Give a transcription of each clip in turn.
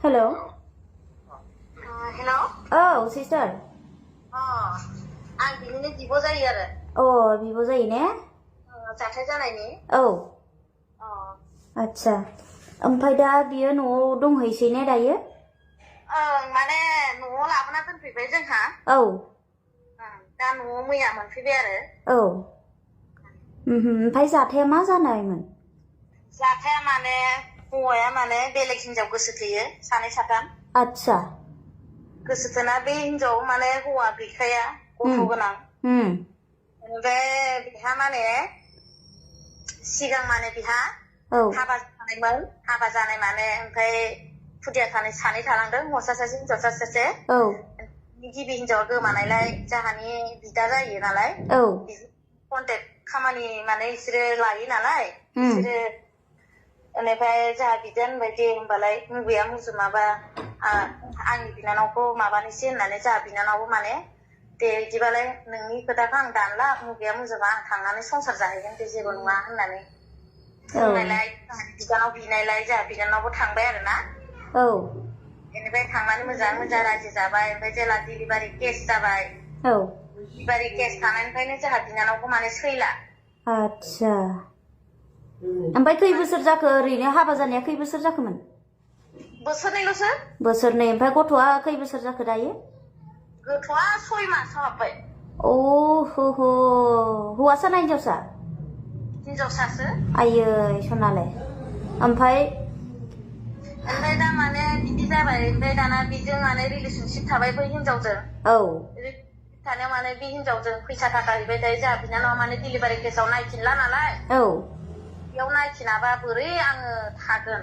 Hello. Hello. Oh, sister. आं बिनिनो बिब' जायो आरो। बिब' जायो ने? जाथाय जानायनि। आच्छा। ओमफ्राय दा बियो न'आव दंहैसै ने दायो? माने न'आव लाबोना दोनफैबाय जोंहा। दा न'आव मैया मोनफैबाय आरो। ओमफ्राय जाथाया मा जानायमोन? जाथाया माने हौवाया माने बेलेग हिनजाव गोसोथोयो सानै साथाम। आच्छा। गोसोथोना बे हिनजाव माने हौवा गैखाया गथ' गोनां। ओमफ्राय बिहा माने सिगां माने बिहा हाबा जानायमोन। हाबा जानाय माने ओमफ्राय खुदिया सानै थालांदों, हौवासा सासे हिनजावसा सासे। गिबि हिनजावा गोमानायलाय जोंहानि बिदा जायो नालाय। कन्टेक्ट खामानि माने बिसोरो लायो नालाय। बिसोरो बेनिफ्राय जोंहा बिदाया होनबाय दे होनबालाय मुगैया मुजुमाबा आंनि बिनानावखौ माबानोसै होननानै जोंहा बिनानावबो माने दे बिदिबालाय नोंनि खोथाखौ आं दानला मुगैया मुजुमा आं थांनानै संसार जाहैगोन दे जेबो नङा होननानै बुंनायलाय बिदानाव बिनायलाय जोंहा बिनानावबो थांबाय आरो ना। बेनिफ्राय थांनानै मोजाङै मोजां रायजो जाबाय। ओमफ्राय जेला डिलिभारि केस जाबाय। डिलिभारि केस थानायनिफ्रायनो जोंहा बिनानावखौ माने सैला। आच्छा। ओमफ्राय खै बोसोर जाखो ओरैनो हाबा जानाया खै बोसोर जाखोमोन? बोसोरनैल'सो। बोसोरनै। ओमफ्राय गथ'आ खै बोसोर जाखो दायो? गथ'आ 6 मासाव हाबबाय। हौवासा ना हिनजावसा? हिनजावसासो। आयै सनालाय। ओमफ्राय दा माने बिदि जाबाय। ओमफ्राय दाना बिजों माने रिलेसनशिप थाबाय बै हिनजावजों। थानायाव माने बे हिनजावजों फैसा थाखा हैबाय थायो। जोंहा बिनानावा माने डिलिभारि केसाव नायफिनला नालाय। बेयाव नायफिनाबा बोरै आङो थागोन।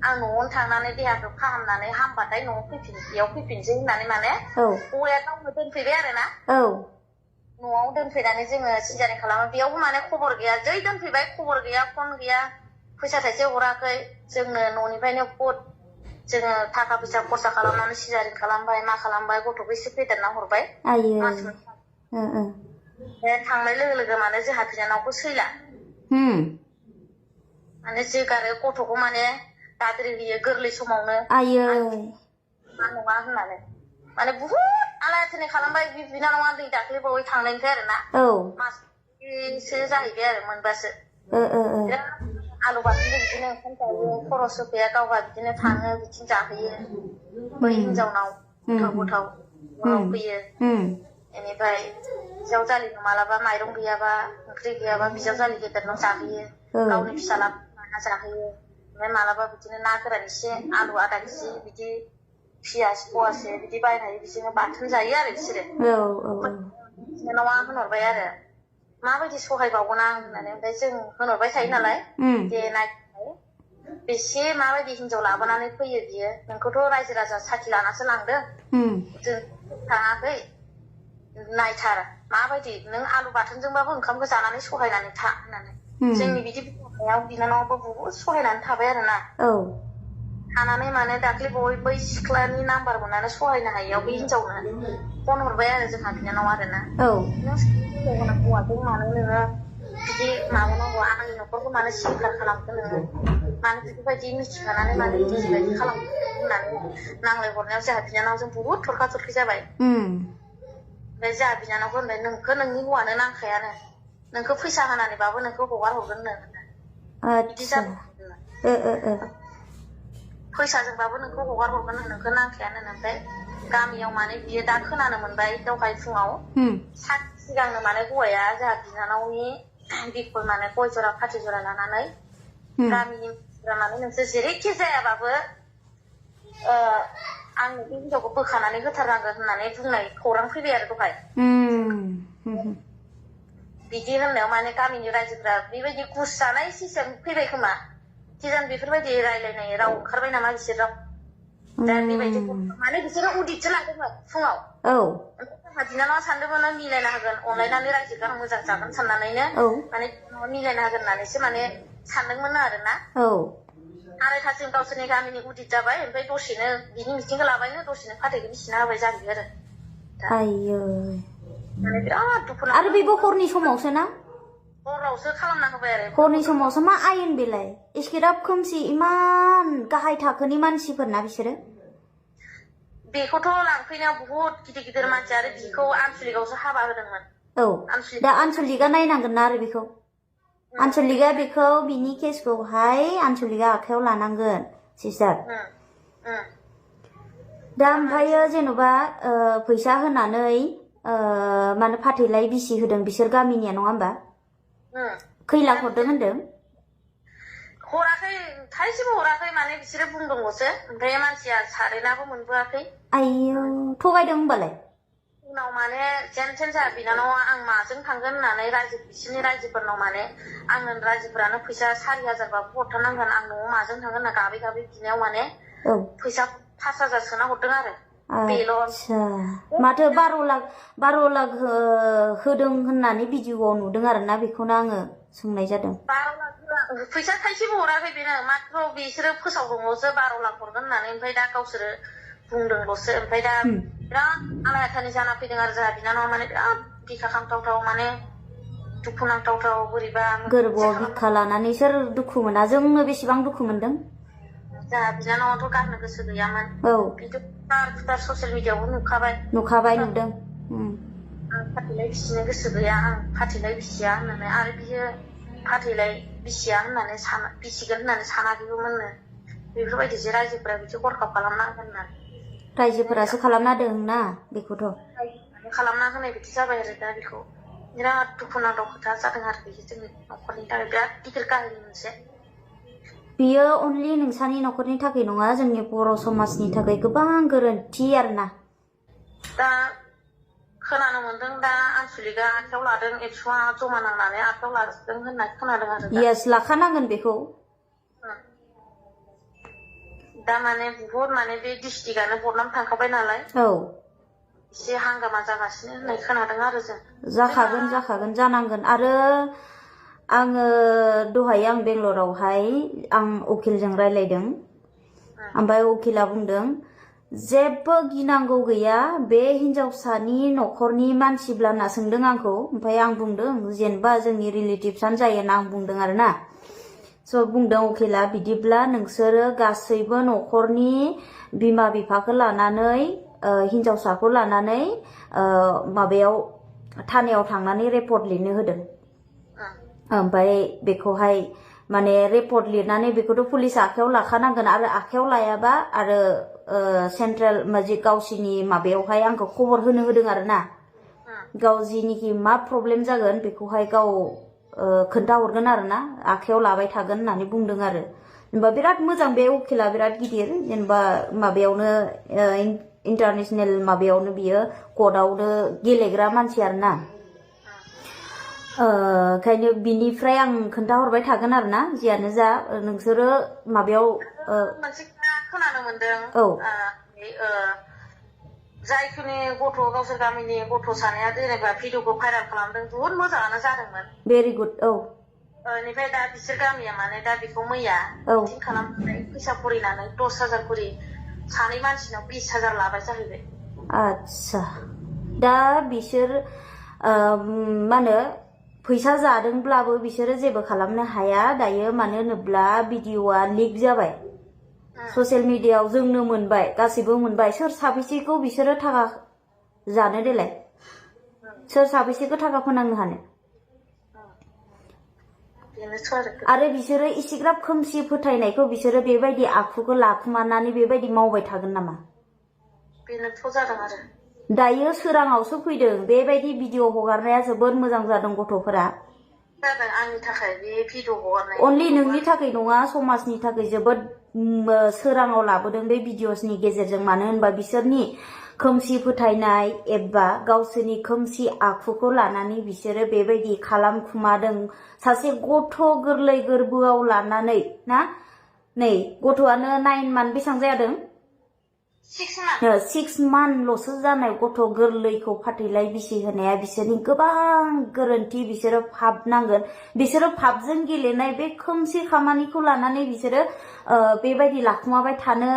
आं न'आवनो थांनानै देहाखौ फाहामनानै हामबाथाय न'आव फैफिनसै होननानै माने हौवाया गावनो दोनफैबाय आरो ना। न'आव दोनफैनानै जोङो सिजारिं खालामो। बेयावबो माने खबर गैया। जै दोनफैबाय खबर गैया, फन गैया, फैसा थाइसे हराखै। जोंनो न'निफ्रायनो जोङो थाखा फैसा खरसा खालामनानै सिजारिं खालामबाय, मा खालामबाय, गथ'खौ एसे फेदेरना हरबाय। थांनाय लोगो लोगो माने जोंहा बिनानावखौ सैला। माने जोगारो गथ'खौ माने दाद्रि होयो गोरलै समावनो। मा नङा होननानै माने बुहुद आलाय खालामबाय बिनानावा दै दाख्लैबावै थांनायनिफ्राय आरो ना। मास मोनसेसो जाहैबाय आरो मोनबासो। आलु बाथोनजों बिदिनो ओंखाम जायो। खरस होफैया गावहा बिदिनो थाङो बिथिं जाहोयो बै हिनजावनाव गोथाव फैयो। बेनिफ्राय बिजावजालिनो मालाबा माइरं गैयाबा ओंख्रि गैयाबा बिजावजालि गेदेरनाव जाहोयो। गावनि फिसाला जाहोयो। ओमफ्राय मालाबा बिदिनो ना गोरान एसे, आलु आधा केजि बिदि, पियास पवासे बिदि बायनानै बिदिनो बाथोन जायो आरो बिसोरो। बिनानावा होनहरबाय आरो माबायदि सहायबावगोन आं होननानै। ओमफ्राय जों होनहरबाय थायो नालाय दे नायफै बेसे माबायदि हिनजाव लाबोनानै फैयो बियो। नोंखौथ' रायजो राजा साखि लानासो लांदों। जों थाङाखै। नायथार माबायदि नों आलु बाथोनजोंबाबो ओंखामखौ जानानै सहायनानै था होननानै। जोंनि बिदि बुंनायाव बिनानावाबो बुहुद सहायनानै थाबाय आरो ना। थानानै माने दाख्लैबावै बै सिख्लानि नाम्बार मोननानै सहायनो हायियाव बै हिनजावनो फन हरबाय आरो जोंहा बिनानाव आरो ना। नों हिनजाव गोनां हौवाजों मानो नोङो बिदि माबानांगौ, आंनि न'खरखौ मानो सिलिंखार खालामखो नोङो, मानो बेफोरबायदि मिथिखानानै मानो इदि बायदि खालामखो होननानै नांलाय हरनायाव जोंहा बिनानावजों बुहुद थरखा थरखि जाबाय। ओमफ्राय जोंहा बिनानावखौ होनबाय नोंखौ नोंनि हौवानो नांखायानो, नोंखौ फैसा होनानैबाबो नोंखौ हगार हरगोननो बिदि जाबाय। फैसाजोंबाबो नोंखौ हगार हरगोन, नोंखौ नांखायानो। ओमफ्राय गामियाव माने बियो दा खोनानो मोनबाय दहाय फुङाव सानसे सिगांनो माने हौवाया जोंहा बिनानावनि बिखय माने गय जरा फाथै जरा लानानै गामिनि मानसिफ्रा माने नोंसोर जेरैखि जायाबाबो आंनो बे हिनजावखौ बोखानानै होथारनांगोन होननानै बुंनाय खौरां फैबाय आरो दहाय। बिदि होननायाव माने गामिनि रायजोफ्रा बेबायदि गुस जानाय सिस्टेम फैबाय खोमा, खिजान बेफोरबायदि रायलायनाय राव ओंखारबाय नामा बिसोराव। दा बेबायदि माने बिसोरो उदितसो लादोंमोन फुङाव। जोंहा बिनानावा सानदोंमोन मिलायना होगोन, अनलायनानै रायजोखौ आं मोजां जागोन साननानैनो माने मिलायना होगोन होननानैसो माने सानदोंमोन आरो ना। आरायथासिम गावसोरनि गामिनि उदित जाबाय। ओमफ्राय दसेनो बिनि मिटिंखौ लाबायनो दसेनो फाथैखौ बिसिना होबाय जाहैबाय आरो। माने बिराद दुखु नांथाव। आरो बेबो हरनि समावसो ना? हरावसो खालामना होबाय आरो हरनि समावसो मा आयेन बेलाय एसेग्राब खोमसि इमान गाहाय थाखोनि मानसिफोरना बिसोरो बेखौथ' लांफैनायाव बुहुत गिदिर गिदिर मानसि आरो बिखौ आनसलिकआवसो हाबा होदोंमोन औ दा आनसलिकआ नायनांगोन ना आरो बेखौ आनसलिकआ बेखौ बिनि केसखौहाय आनसलिकआ आखायाव लानांगोन सिस्टार दा ओमफ्रायो जेन'बा फैसा होनानै माने फाथैलाय बिसि होदों बिसोर गामिनिया नङा होमबा खै लाख हरदों होनदों हराखै थाइसेबो हराखै माने बिसोरो बुंदोंल'सो ओमफ्राय मानसिया सारेनाबो मोनबोआखै आयौ थगायदों होमबालाय उनाव माने जेनथेन जोंहा बिनानावा आं माजों थांगोन होननानै बिसोरनि रायजोफोरनाव माने आंनो रायजोफोरानो फैसा 4,000बाबो हरथारनांगोन आं न'आव माजों थांगोन होनना गाबै गाबै बिनायाव माने फैसा 5,000 सोना हरदों आरो बेल' माथो 12 लाख होदों होननानै भिडिअआव नुदों आरोना बेखौनो आङो सोंनाय जादों 12 लाख फैसा थाइसेबो हराखै बेनो माथ्र बिसोरो फोसावदोंल'सो 12 लाख हरगोन होननानै ओमफ्राय दा गावसोरो बुंदोंल'सो ओमफ्राय दा बिराद आलाय-आथानि जाना फैदों आरो जोंहा बिनानावा माने बिराद बिखा खांथावथाव माने दुखु नांथावथाव बोरैबा गोरबोआव बिखा लानानै सोर दुखु मोना जोंनो बेसेबां दुखु मोनदों जोंहा बिनानावाथ' गारनो गोसो गैयामोन बिथ' खुथार ससियेल मिडियाआवबो नुखाबाय नुदों आं फाथैलाय बिसिनो गोसो गैया आं फाथैलाय बिसिया होननानै आरो बियो फाथैलाय बिसिया होननानै बिसिगोन होननानै सानाखैबोमोननो बेफोरबायदि जे रायजोफोरा बिदि हरखाब खालामना होननानै रायजोफोरासो खालामना होदोंना बेखौथ' खालामना होनाय बिदि जाबाय आरो दा बेखौ बिराद दुखुनांथाव खोथा जादों आरो बेयो जोंनि न'खरनि थाखाय बिराद गिदिर काहिनि मोनसे बियो अनलि नोंसानि न'खरनि थाखाय नङा जोंनि बर' समाजनि थाखाय गोबां गोरोन्थि आरोना दा खोनानो मोनदों दा आनसलिकआ आखायाव लादों एबसुआ जमा नांनानै आखायाव लादों होनना खोनादों आरो येस लाखानांगोन बेखौ दा माने बुहुत माने बे डिस्ट्रिक्टआनो बदनाम थांखाबाय नालाय एसे हांगामा जागासिनो होननाय खोनादों आरो जों जाखागोन जानांगोन आरो आङो दहाय आं बेंगलरावहाय आं उकिलजों रायलायदों ओमफ्राय उकिला बुंदों जेबो गिनांगौ गैया बे हिनजावसानि न'खरनि मानसिब्ला होनना सोंदों आंखौ ओमफ्राय आं बुंदों जेनेबा जोंनि रिलेटिभसानो जायो होनना आं बुंदों आरोना स' बुंदों उकिला बिदिब्ला नोंसोरो गासैबो न'खरनि बिमा बिफाखौ लानानै हिनजावसाखौ लानानै माबायाव थानायाव थांनानै रिपर्ट लिरनो होदों ओमफ्राय बेखौहाय माने रिपर्ट लिरनानै बेखौथ' पुलिस आखायाव लाखानांगोन आरो आखायाव लायाबा आरो सेन्ट्रेल गावसिनि माबायावहाय आंखौ खबर होनो होदों आरोना गाव जिनिखि मा प्रब्लेम जागोन बेखौहाय गाव खोन्थाहरगोन आरोना आखायाव लाबाय थागोन होननानै बुंदों आरो जेनेबा बिराद मोजां बे उकिला बिराद गिदिर जेनेबा माबायावनो इन्टारनेसनेल माबायावनो बियो कर्टआवनो गेलेग्रा मानसि आरोना ओंखायनो बिनिफ्राय आं खोन्थाहरबाय थागोन आरोना जियानो जा नोंसोरो माबायाव मोनसे खोनानो मोनदों जायखिनि गथ' गावसोर गामिनि गथ' सानैया जेनेबा भिडिअखौ भाइरेल खालामदों बुहुत मोजाङानो जादोंमोन भेरि गुड बेनिफ्राय दा बिसोर गामिया माने दा बेखौ मैया मिटिं खालामनानै फैसा फरिनानै 10,000 खरि सानै मानसिनाव 20,000 लाबाय जाहैबाय आच्छा दा बिसोर मा होनो फैसा जादोंब्लाबो बिसोरो जेबो खालामनो हाया दायो मानो होनोब्ला भिडिअआ लिक जाबाय ससियेल मिडियाआव जोंनो मोनबाय गासैबो मोनबाय सोर साबेसेखौ बिसोरो थाखा जानो देलाय सोर साबेसेखौ थाखा फोनांनो हानो आरो बिसोरो इसिग्राब खोमसि फोथायनायखौ बिसोरो बेबायदि आखुखौ लाखुमानानै बेबायदि मावबाय थागोन नामा बेनोथ' जादों आरो दायो सोराङावसो फैदों बेबायदि भिडिअ हगारनाया जोबोद मोजां जादों गथ'फोरा जादों आंनि थाखाय बे भिडिअ हगारनाय अनलि नोंनि थाखाय नङा समाजनि थाखाय जोबोद सोराङाव लाबोदों बे भिडिअसनि गेजेरजों मानो होनबा बिसोरनि खोमसि फोथायनाय एबा गावसोरनि खोमसि आखुखौ लानानै बिसोरो बेबायदि खालामखुमादों सासे गथ' गोरलै गोरबोआव लानानै ना नै गथ'आनो 9 मान्थ बेसेबां जादों 6 मान्थल'सो जानाय गथ' गोरलैखौ फाथैलाय बिसि होनाया बिसोरनि गोबां गोरोन्थि बिसोरो फाब नांगोन बिसोरो फाबजों गेलेनाय बे खोमसि खामानिखौ लानानै बिसोरो बेबायदि लाखुमाबाय थानो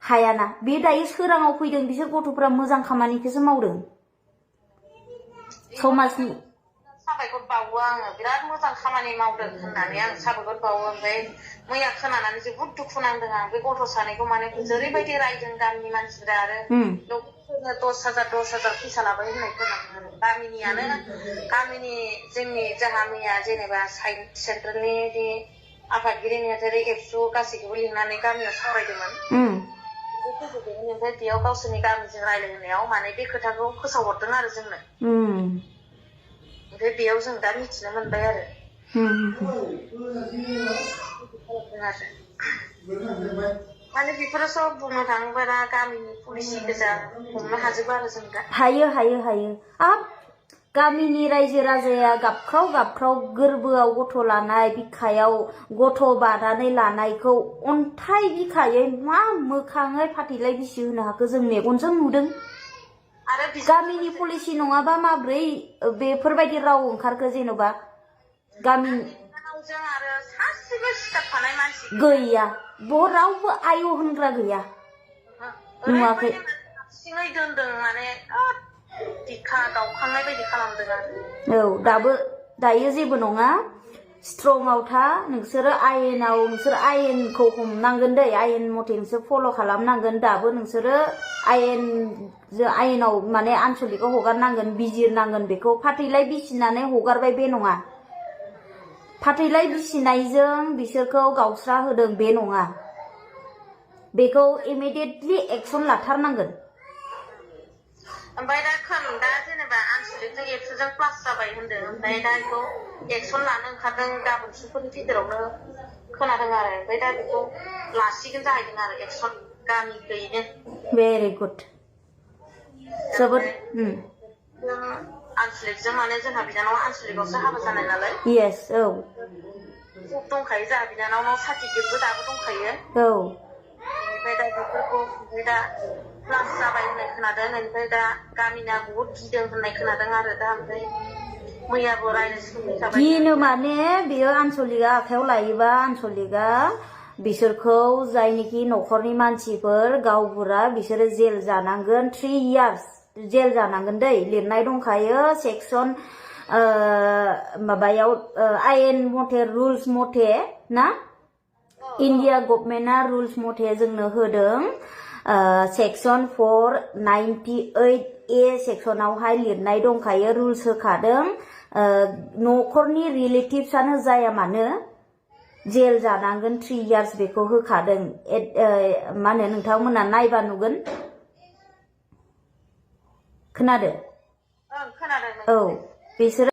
हायाना बे दायो सोराङाव फैदों बिसोर गथ'फोरा मोजां खामानिखौसो मावदों समाजनि साबायखर बावो आङो बिराद मोजां खामानि मावदों होननानै आं साबायखर बावो ओमफ्राय मैया खोनानानै जोबोद दुखु नांदों आं बे गथ' सानैखौ माने जेरैबायदि रायदों गामिनि मानसिफोरा आरो 10,000 फैसा लाबाय होननाय खोनादों आरो गामिनि जोंनि जाहा मैया जेनेबा सेन्ट्रेलनि आफादगिरि नेहाथारि एबसु गासैखौबो लिंनानै गामियाव सावरायदोंमोन ओमफ्राय बेयाव गावसोरनि गामिजों रायलायहोनायाव माने बे खोथाखौ फोसावहरदों आरो जोंनो ओमफ्राय बेयाव जों दा मिथिनो मोनबाय आरो माने बेफोरो सब बुंनो थाङोबा दा गामिनि पुलिसनि गोजा हमनो हाजोबो आरो जों दा हायो हाब गामिनि रायजो राजाया गाबख्राव गोरबोआव गथ' लानाय बिखायाव गथ' बानानै लानायखौ अन्थाइ बिखायै मा मोखाङै फाथैलाय बिसि होनो हाखो जों मेगनजों नुदों आरो गामिनि पलिसि नङाबा माब्रै बेफोरबायदि राव ओंखारखो जेन'बा गामिनि आरो सासेबो सिथाबफानाय मानसि गैया रावबो आय' होनग्रा गैया नुवाखै सिङै दोनदों माने बिखा गावखांनाय बायदि खालामदों आरो दायो जेबो नङा स्ट्रंआव था नोंसोरो आयेनखौ हमनांगोन दै आयेन मथे नोंसोर फल' खालामनांगोन दाबो नोंसोरो आयेनाव माने आनसलिकआव हगारनांगोन बिजिरनांगोन बेखौ फाथैलाय बिसिनानै हगारबाय बे नङा फाथैलाय बिसिनायजों बिसोरखौ गावस्रा होदों बे नङा बेखौ इमिडियेटलि एक्सन लाथारनांगोन ओमफ्राय दा जेनेबा आनसलिकजों एबसुजों प्लास जाबाय होनदों ओमफ्राय दा बेखौ एक्सन लानो ओंखारदों गाबोन सुफोरनि गेजेरावनो खोनादों आरो ओमफ्राय दा बेखौ लासिगोन जाहैदों आरो एक्सन गामियैनो भेरि गुड जोबोद आनसलिकजों माने जोंहा बिनानावा आनसलिकआवसो हाबा जानाय नालाय येस दंखायो जोंहा बिनानावनाव सार्टिफिकेटबो दाबो दंखायो ओमफ्राय दा बेफोरखौ दा प्लास जाबाय होननाय खोनादों ओमफ्राय दा गामिना बहुद गिदों होननाय खोनादों आरो दा ओमफ्राय मैयाबो रायज्लायबाय गिनो माने बेयो आनसलिकआ आखायाव लायोबा आनसलिकआ बिसोरखौ जायनिखि न'खरनि मानसिफोर गावबुरा बिसोरो जेल जानांगोन 3 years जेल जानांगोन दै लिरनाय दंखायो सेक्सन माबायाव आयेन मथे रुल्स मथे ना इन्डिया गभर्नमेन्टआ रुल्स मथे जोंनो होदों सेक्सन 498A सेक्सनावहाय लिरनाय दंखायो रुल्स होखादों न'खरनि रिलेटिभ्सआनो जाया मानो जेल जानांगोन 3 years बेखौ होखादों मा होनो नोंथांमोना नायबा नुगोन खोनादों खोनादों बिसोरो